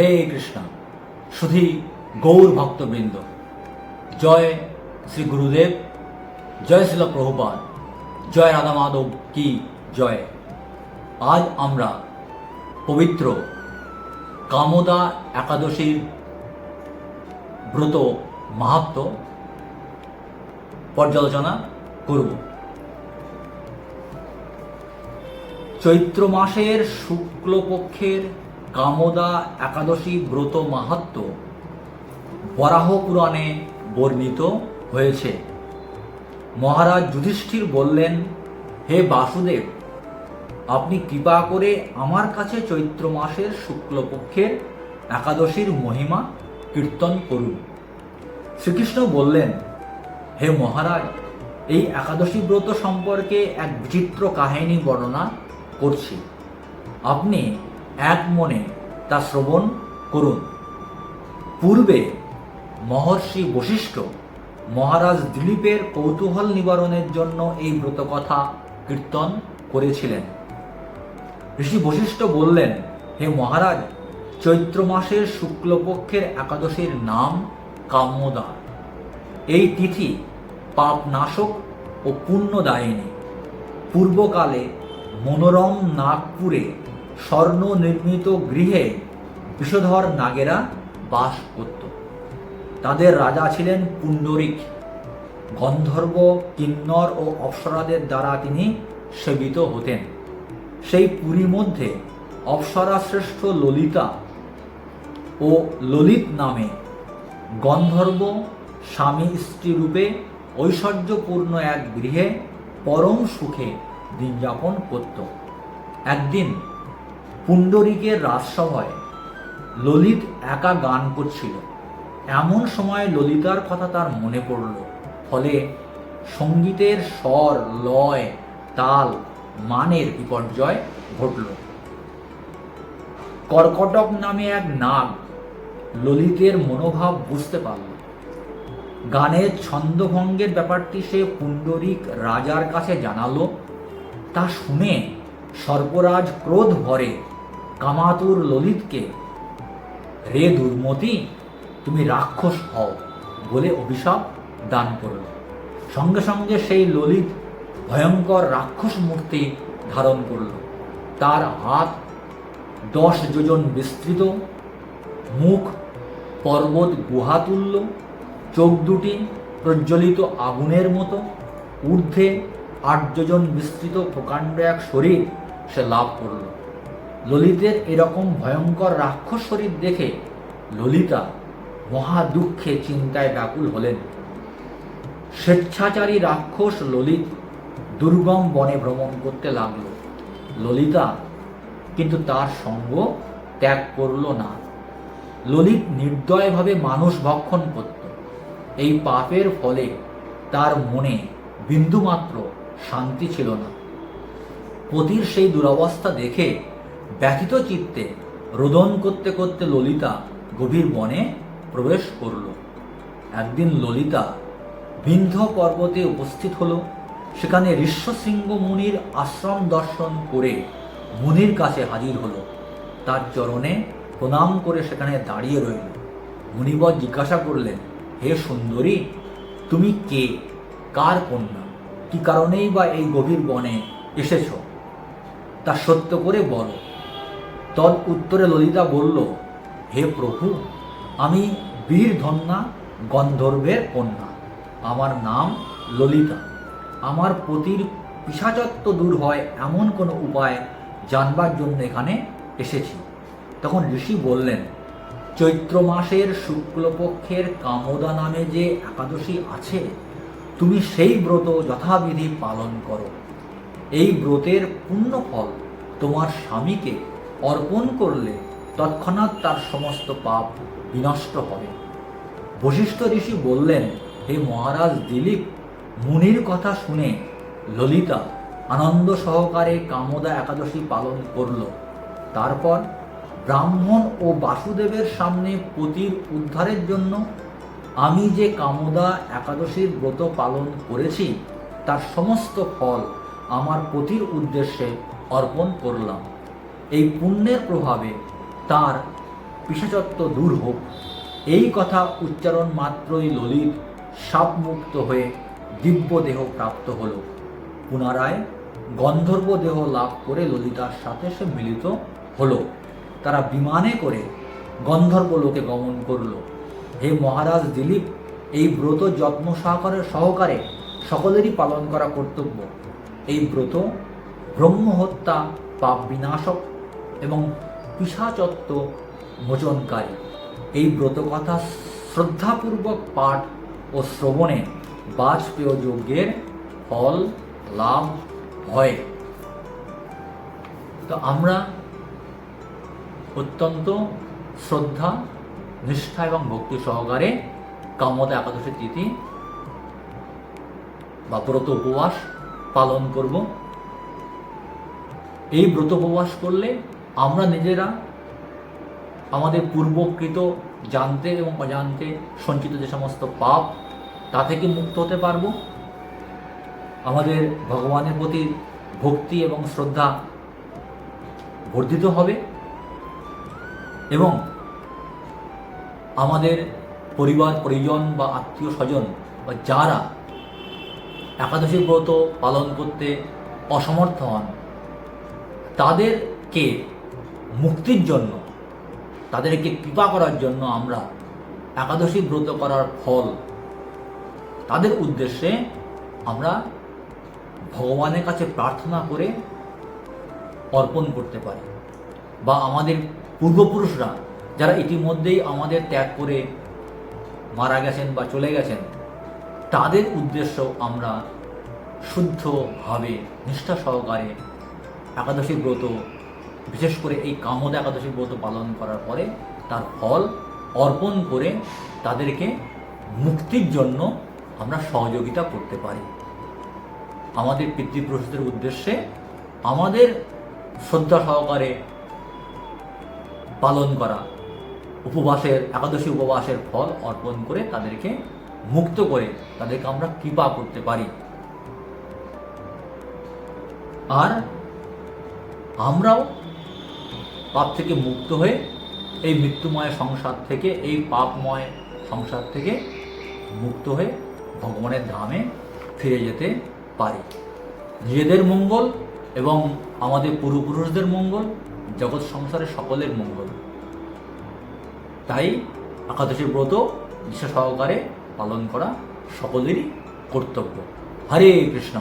হরে কৃষ্ণ। সুধী গৌর ভক্তবৃন্দ, জয় শ্রী গুরুদেব, জয় শিল প্রভুপাদ, জয় রাধা মাধব কি জয়। আজ আমরা পবিত্র কামদা একাদশীর ব্রত মাহাত্ম্য পর্যালোচনা করব। চৈত্র মাসের শুক্লপক্ষের কামদা একাদশী ব্রত মাহাত্ম্য বরাহ পুরাণে বর্ণিত হয়েছে। মহারাজ যুধিষ্ঠির বললেন, হে বাসুদেব, আপনি কৃপা করে আমার কাছে চৈত্র মাসের শুক্লপক্ষের একাদশীর মহিমা কীর্তন করুন। শ্রীকৃষ্ণ বললেন, হে মহারাজ, এই একাদশী ব্রত সম্পর্কে এক বিচিত্র কাহিনী বর্ণনা করছি, আপনি এক মনে তা শ্রবণ করুন। পূর্বে মহর্ষি বশিষ্ঠ মহারাজ দিলীপের কৌতূহল নিবারণের জন্য এই ব্রতকথা কীর্তন করেছিলেন। ঋষি বশিষ্ঠ বললেন, হে মহারাজ, চৈত্র মাসের শুক্লপক্ষের একাদশীর নাম কামদা। এই তিথি পাপনাশক ও পুণ্যদায়িনী। পূর্বকালে মনোরম নাগপুরে স্বর্ণ নির্মিত গৃহে বিষধর নাগেরা বাস করত। তাদের রাজা ছিলেন পুণ্ডরিক। গন্ধর্ব, কিন্নর ও অপ্সরাদের দ্বারা তিনি সেবিত হতেন। সেই পুরীর মধ্যে অপ্সরা শ্রেষ্ঠ ললিতা ও ললিত নামে গন্ধর্ব স্বামী স্ত্রী রূপে ঐশ্বর্যপূর্ণ এক গৃহে পরম সুখে দিন যাপন করত। একদিন পুণ্ডরিকের রাজসভায় ললিত একা গান করছিল। এমন সময় ললিতার কথা তার মনে পড়ল। ফলে সঙ্গীতের স্বর, লয়, তাল, মানের বিপর্যয় ঘটল। কর্কটক নামে এক নাগ ললিতের মনোভাব বুঝতে পারল। গানের ছন্দভঙ্গের ব্যাপারটি সে পুণ্ডরিক রাজার কাছে জানালো। তা শুনে সর্পরাজ ক্রোধ ভরে কামাতুর ললিতকে, রে দুর্মতি, তুমি রাক্ষস হও বলে অভিশাপ দান করল। সঙ্গে সঙ্গে সেই ললিত ভয়ঙ্কর রাক্ষস মূর্তি ধারণ করল। তার হাত 10 যোজন বিস্তৃত, মুখ পর্বত গুহা তুল্য, চোখ দুটি প্রজ্বলিত আগুনের মতো, ঊর্ধ্বে 8 যোজন বিস্তৃত প্রকাণ্ড এক শরীর সে লাভ করল। ললিতের এরকম ভয়ঙ্কর রাক্ষস শরীর দেখে ললিতা মহা দুঃখে চিন্তায় ব্যাকুল হলেন। স্বেচ্ছাচারী রাক্ষস ললিত দুর্গম বনে ভ্রমণ করতে লাগল। ললিতা কিন্তু তার সঙ্গ ত্যাগ করল না। ললিত নির্দয়ভাবে মানুষ ভক্ষণ করত। এই পাপের ফলে তার মনে বিন্দুমাত্র শান্তি ছিল না। পতির সেই দুরবস্থা দেখে ব্যথিত চিত্তে রোদন করতে করতে ললিতা গভীর বনে প্রবেশ করল। একদিন ললিতা বিন্ধ্য পর্বতে উপস্থিত হল। সেখানে ঋষ্যশৃঙ্গ মুনির আশ্রম দর্শন করে মুনির কাছে হাজির হল। তার চরণে প্রণাম করে সেখানে দাঁড়িয়ে রইল। মুনিবর জিজ্ঞাসা করলেন, হে সুন্দরী, তুমি কে, কার কন্যা, কি কারণেই বা এই গভীর বনে এসেছ, তা সত্য করে বলো। তদ উত্তরে ললিতা বলল, হে প্রভু, আমি বীরধন্যা গন্ধর্বের কন্যা। আমার নাম ললিতা। আমার পতির পিশাচত্ব দূর হয় এমন কোনো উপায় জানবার জন্য এখানে এসেছি। তখন ঋষি বললেন, চৈত্র মাসের শুক্লপক্ষের কামদা নামে যে একাদশী আছে, তুমি সেই ব্রত যথাবিধি পালন করো। এই ব্রতের পুণ্যফল তোমার স্বামীকে অর্পণ করলে তৎক্ষণাৎ তার সমস্ত পাপ বিনষ্ট হবে। বশিষ্ঠ ঋষি বললেন, হে মহারাজ দিলীপ, মুনির কথা শুনে ললিতা আনন্দ সহকারে কামদা একাদশী পালন করল। তারপর ব্রাহ্মণ ও বাসুদেবের সামনে পতির উদ্ধারের জন্য আমি যে কামদা একাদশীর ব্রত পালন করেছি তার সমস্ত ফল আমার পতির উদ্দেশ্যে অর্পণ করলাম। এই পুণ্যের প্রভাবে তার পিশাচত্ব দূর হোক, এই কথা উচ্চারণ মাত্রই ললিত সাপমুক্ত হয়ে দিব্য দেহ প্রাপ্ত হল। পুনরায় গন্ধর্ব দেহ লাভ করে ললিতার সাথে সে মিলিত হলো। তারা বিমানে করে গন্ধর্ব লোকে গমন করল। হে মহারাজ দিলীপ, এই ব্রত যত্ন সহকারে সকলেরই পালন করা কর্তব্য। এই ব্রত ব্রহ্মহত্যা, পাপ বিনাশক এবং পিশাচত্ব মোচনকারী। এই ব্রত কথা শ্রদ্ধাপূর্বক পাঠ ও শ্রবণে বাজপেয় যজ্ঞের ফল লাভ হয়। তো আমরা অত্যন্ত শ্রদ্ধা, নিষ্ঠা এবং ভক্তি সহকারে কামদা একাদশী তিথি বা ব্রত উপবাস পালন করব। এই ব্রত উপবাস করলে আমরা নিজেরা আমাদের পূর্বকৃত জানতে এবং অজান্তে সঞ্চিত যে সমস্ত পাপ, তা থেকে মুক্ত হতে পারব। আমাদের ভগবানের প্রতি ভক্তি এবং শ্রদ্ধা বর্ধিত হবে এবং আমাদের পরিবার পরিজন বা আত্মীয় স্বজন বা যারা একাদশী ব্রত পালন করতে অসমর্থ হন, তাদেরকে মুক্তির জন্য, তাদেরকে কৃপা করার জন্য আমরা একাদশী ব্রত করার ফল তাদের উদ্দেশ্যে আমরা ভগবানের কাছে প্রার্থনা করে অর্পণ করতে পারি। বা আমাদের পূর্বপুরুষরা যারা ইতিমধ্যেই আমাদের ত্যাগ করে মারা গেছেন বা চলে গেছেন, তাদের উদ্দেশ্য আমরা শুদ্ধভাবে নিষ্ঠা সহকারে একাদশী ব্রত, বিশেষ করে এই কামদা একাদশী ব্রত পালন করার পরে তার ফল অর্পণ করে তাদেরকে মুক্তির জন্য আমরা সহযোগিতা করতে পারি। আমাদের পিতৃপুরুষদের উদ্দেশ্যে আমাদের শ্রদ্ধা সহকারে পালন করা উপবাসের, একাদশী উপবাসের ফল অর্পণ করে তাদেরকে মুক্ত করে তাদেরকে আমরা কৃপা করতে পারি। আর আমরাও পাপ থেকে মুক্ত হয়ে এই মৃত্যুময় সংসার থেকে, এই পাপময় সংসার থেকে মুক্ত হয়ে ভগবানের ধামে ফিরে যেতে পারি। নিজেদের মঙ্গল এবং আমাদের পূর্বপুরুষদের মঙ্গল, জগৎ সংসারের সকলের মঙ্গল। তাই একাদশী ব্রত নিষ্ঠা সহকারে পালন করা সকলেরই কর্তব্য। হরে কৃষ্ণ।